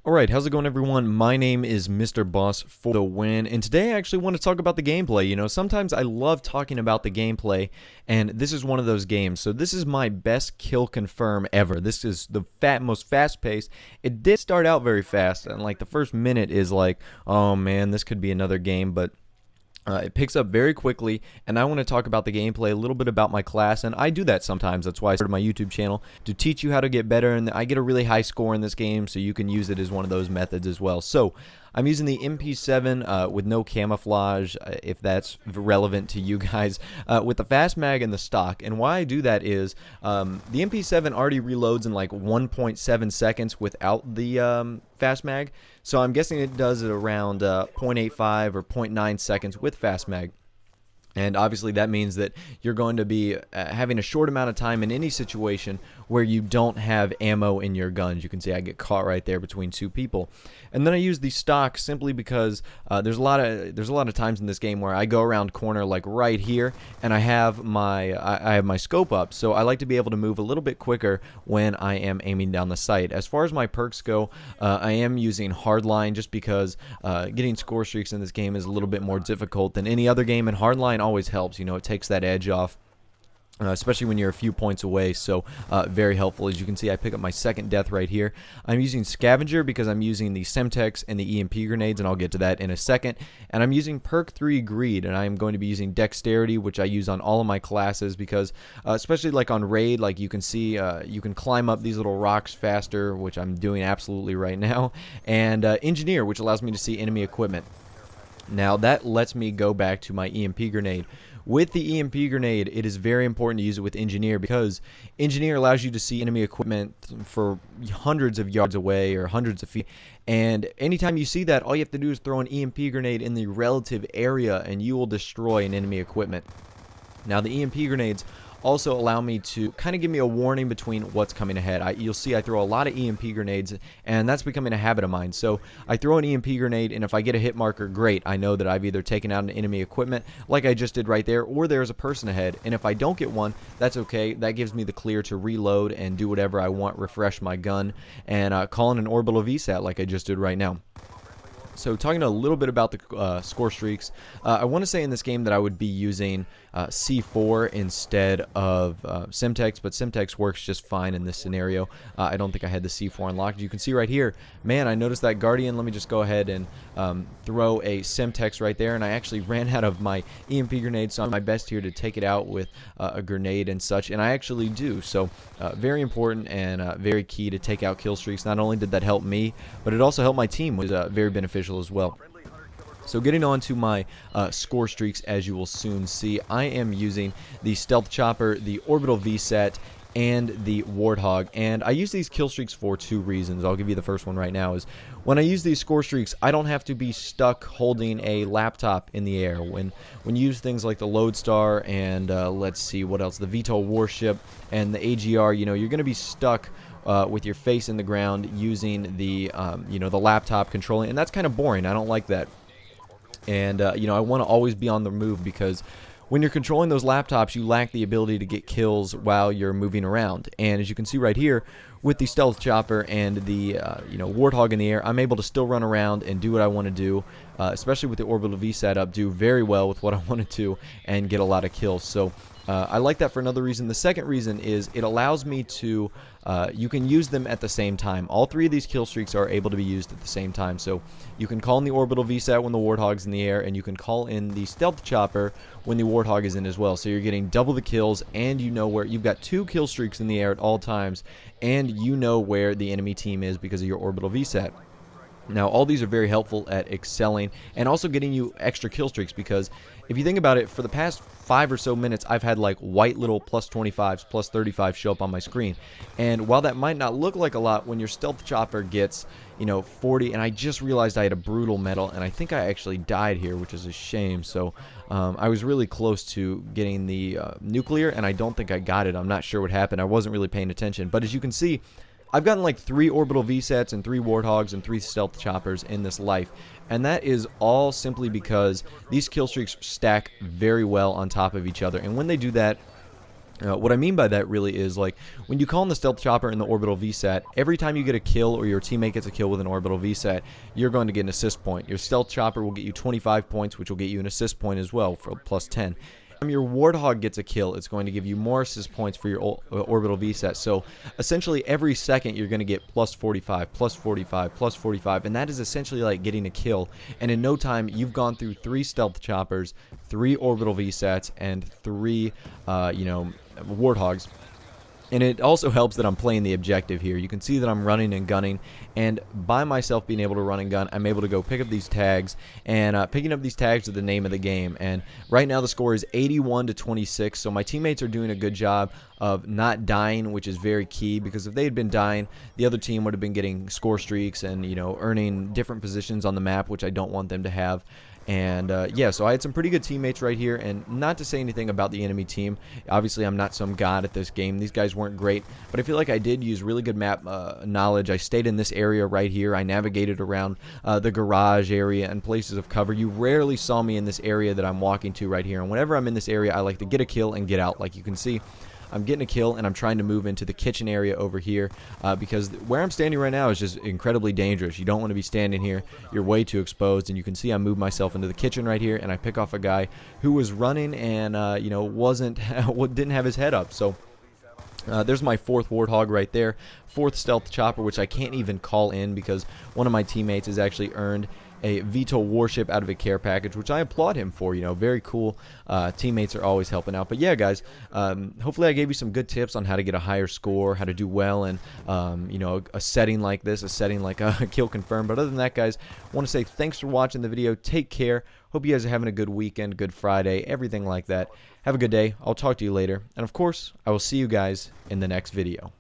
Alright, how's it going everyone? My name is MrBossFTW, and today I actually want to talk about the gameplay. You know, sometimes I love talking about the gameplay, and this is one of those games. So this is my best kill confirm ever. This is the most fast-paced. It did start out very fast, and like the first minute is like, oh man, this could be another game, but it picks up very quickly, and I want to talk about the gameplay, a little bit about my class, and I do that sometimes. That's why I started my YouTube channel, to teach you how to get better, and I get a really high score in this game, so you can use it as one of those methods as well. So I'm using the MP7 with no camouflage, if that's relevant to you guys, with the fast mag and the stock. And why I do that is the MP7 already reloads in like 1.7 seconds without the fast mag, so I'm guessing it does it around 0.85 or 0.9 seconds with fast mag. And obviously that means that you're going to be having a short amount of time in any situation where you don't have ammo in your guns. You can see I get caught right there between two people. And then I use the stock simply because there's a lot of times in this game where I go around corner like right here, and I have my scope up, so I like to be able to move a little bit quicker when I am aiming down the sight. As far as my perks go, I am using hardline just because getting score streaks in this game is a little bit more difficult than any other game, and hardline always helps. You know, it takes that edge off, especially when you're a few points away. So very helpful. As you can see, I pick up my second death right here. I'm using scavenger because I'm using the Semtex and the EMP grenades, and I'll get to that in a second. And I'm using perk 3 greed, and I'm going to be using dexterity, which I use on all of my classes because especially like on raid, like you can see you can climb up these little rocks faster, which I'm doing absolutely right now, and engineer, which allows me to see enemy equipment. Now that lets me go back to my EMP grenade. With the EMP grenade, it is very important to use it with Engineer because Engineer allows you to see enemy equipment for hundreds of yards away or hundreds of feet. And anytime you see that, all you have to do is throw an EMP grenade in the relative area and you will destroy an enemy equipment. Now the EMP grenades also allow me to kind of give me a warning between what's coming ahead. You'll see I throw a lot of EMP grenades, and that's becoming a habit of mine. So I throw an EMP grenade, and if I get a hit marker, great. I know that I've either taken out an enemy equipment, like I just did right there, or there's a person ahead. And if I don't get one, that's okay. That gives me the clear to reload and do whatever I want, refresh my gun, and call in an orbital VSAT like I just did right now. So talking a little bit about the score streaks, I want to say in this game that I would be using C4 instead of Semtex, but Semtex works just fine in this scenario. I don't think I had the C4 unlocked. You can see right here, man, I noticed that Guardian. Let me just go ahead and throw a Semtex right there, and I actually ran out of my EMP grenade, so I'm my best here to take it out with a grenade and such, and I actually do. So very important and very key to take out kill streaks. Not only did that help me, but it also helped my team, which was very beneficial as well. So getting on to my score streaks, as you will soon see, I am using the Stealth Chopper, the Orbital VSAT, and the Warthog. And I use these kill streaks for two reasons. I'll give you the first one right now. Is when I use these score streaks, I don't have to be stuck holding a laptop in the air. When you use things like the Lodestar and let's see what else, the VTOL warship and the AGR, you know, you're going to be stuck with your face in the ground using the you know, the laptop controlling, and that's kind of boring. I don't like that. And you know, I want to always be on the move because when you're controlling those laptops, you lack the ability to get kills while you're moving around. And as you can see right here, with the Stealth Chopper and the you know, Warthog in the air, I'm able to still run around and do what I want to do, especially with the Orbital VSAT up, do very well with what I wanted to and get a lot of kills. So I like that for another reason. The second reason is it allows me to, you can use them at the same time. All three of these kill streaks are able to be used at the same time. So you can call in the Orbital VSAT when the Warthog's in the air, and you can call in the Stealth Chopper when the Warthog is in as well. So you're getting double the kills, and you know where you've got 2 kill streaks in the air at all times, and you know where the enemy team is because of your Orbital VSAT. Now, all these are very helpful at excelling and also getting you extra kill streaks, because if you think about it, for the past 5 or so minutes, I've had like white little plus 25s, plus 35 show up on my screen. And while that might not look like a lot, when your Stealth Chopper gets, you know, 40, and I just realized I had a brutal medal, and I think I actually died here, which is a shame. So I was really close to getting the nuclear, and I don't think I got it. I'm not sure what happened. I wasn't really paying attention. But as you can see, I've gotten like 3 Orbital VSATs and 3 Warthogs and 3 Stealth Choppers in this life, and that is all simply because these kill streaks stack very well on top of each other. And when they do that, What I mean by that really is, like, when you call in the stealth chopper in the orbital VSAT, every time you get a kill or your teammate gets a kill with an orbital VSAT, you're going to get an assist point. Your stealth chopper will get you 25 points, which will get you an assist point as well for plus 10. Your Warthog gets a kill, it's going to give you more assist points for your orbital VSAT. So essentially every second you're going to get plus 45, plus 45, plus 45, and that is essentially like getting a kill. And in no time, you've gone through 3 stealth choppers, 3 orbital VSATs, and 3, Warthogs. And it also helps that I'm playing the objective here. You can see that I'm running and gunning, and by myself being able to run and gun, I'm able to go pick up these tags, and picking up these tags is the name of the game. And right now the score is 81 to 26, so my teammates are doing a good job of not dying, which is very key, because if they had been dying, the other team would have been getting score streaks and, earning different positions on the map, which I don't want them to have. And yeah, so I had some pretty good teammates right here, and not to say anything about the enemy team. Obviously, I'm not some god at this game. These guys weren't great, but I feel like I did use really good map knowledge. I stayed in this area right here. I navigated around the garage area and places of cover. You rarely saw me in this area that I'm walking to right here, and whenever I'm in this area, I like to get a kill and get out. Like you can see, I'm getting a kill, and I'm trying to move into the kitchen area over here because where I'm standing right now is just incredibly dangerous. You don't want to be standing here. You're way too exposed, and you can see I moved myself into the kitchen right here, and I pick off a guy who was running and, didn't have his head up. So there's my 4th Warthog right there, 4th stealth chopper, which I can't even call in because one of my teammates has actually earned a VTOL warship out of a care package, which I applaud him for. Very cool. Teammates are always helping out. But yeah, guys, hopefully I gave you some good tips on how to get a higher score, how to do well in a setting like this, a setting like a kill confirm. But other than that, guys, I want to say thanks for watching the video. Take care. Hope you guys are having a good weekend, good Friday, everything like that. Have a good day. I'll talk to you later. And of course, I will see you guys in the next video.